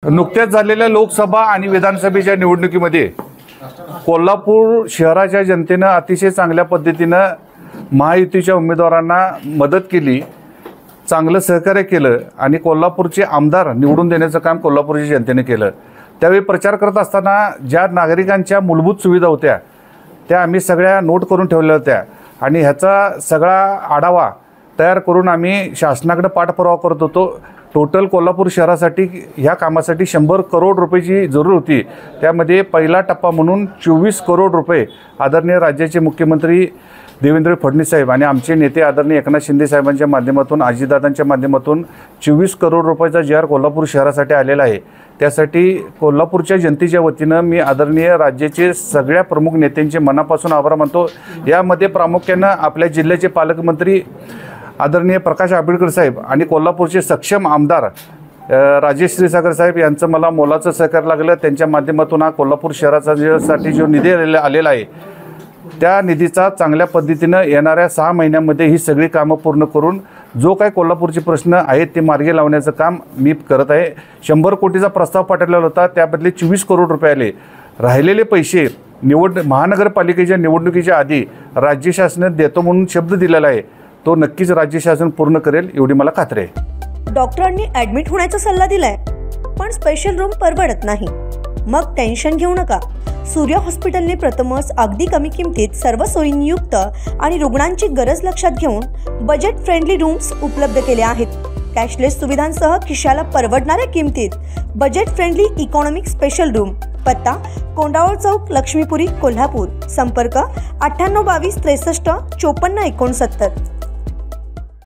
नुकत्याच झालेल्या लोकसभा आणि विधानसभेच्या निवडणुकीमध्ये कोल्हापूर शहराच्या जनतेनं अतिशय चांगल्या पद्धतीनं महायुतीच्या उमेदवारांना मदत केली, चांगलं सहकार्य केलं आणि कोल्हापूरचे आमदार निवडून देण्याचं काम कोल्हापूरच्या जनतेने केलं। त्यावेळी प्रचार करत असताना ज्या नागरिकांच्या मूलभूत सुविधा होत्या त्या आम्ही सगळ्या नोट करून ठेवल्या होत्या आणि ह्याचा सगळा आढावा तयार करून आम्ही शासनाकडे पाठपुरावा करत होतो। टोटल कोल्हापूर शहरासाठी ह्या कामासाठी 100 करोड रुपयाची जरूर होती। त्यामध्ये पहिला टप्पा म्हणून 24 करोड रुपये आदरणीय राज्याचे मुख्यमंत्री देवेंद्र फडणवीस साहेब आणि आमचे नेते आदरणीय एकनाथ शिंदे साहेबांच्या माध्यमातून, अजितदादांच्या माध्यमातून 24 करोड रुपयाचा जी आर कोल्हापूर शहरासाठी आलेला आहे। त्यासाठी कोल्हापूरच्या जनतेच्या वतीनं मी आदरणीय राज्याचे सगळ्या प्रमुख नेत्यांचे मनापासून आभार मानतो। यामध्ये प्रामुख्यानं आपल्या जिल्ह्याचे पालकमंत्री आदरणीय प्रकाश आंबेडकर साहेब आणि कोल्हापूरचे सक्षम आमदार राजेश क्षीरसागर साहेब यांचं मला मोलाचं सहकार्य लागलं। त्यांच्या माध्यमातून हा कोल्हापूर शहरासाठी जो निधी आलेला आहे त्या निधीचा चांगल्या पद्धतीनं येणाऱ्या 6 महिन्यांमध्ये ही सगळी कामं पूर्ण करून जो काही कोल्हापूरचे प्रश्न आहेत ते मार्गी लावण्याचं काम मी करत आहे। 100 कोटीचा प्रस्ताव पाठवलेला होता, त्याबदले 24 करोड रुपये आले। राहिलेले पैसे महानगरपालिकेच्या निवडणुकीच्या आधी राज्य शासनाने देतो म्हणून शब्द दिलेला आहे, तो नक्कीच राज्य शासन पूर्ण करेल एवढी मला खात्री आहे। डॉक्टरांनी ॲडमिट होण्याचा सल्ला दिलाय, पण स्पेशल रूम परवडत नाही। मग टेन्शन घेऊ नका। सूर्य हॉस्पिटलने प्रथमच अगदी कमी किमतीत सर्व सोयींयुक्त आणि रुग्णांची गरज लक्षात घेऊन बजेट फ्रेंडली रूम्स उपलब्ध केले आहेत। कॅशलेस सुविधांसह खिशाला परवडणाऱ्या किमतीत budget friendly economic special room. पत्ता कोंडावळ चौक, लक्ष्मीपुरी, कोल्हापूर। संपर्क 9822 63 54 69।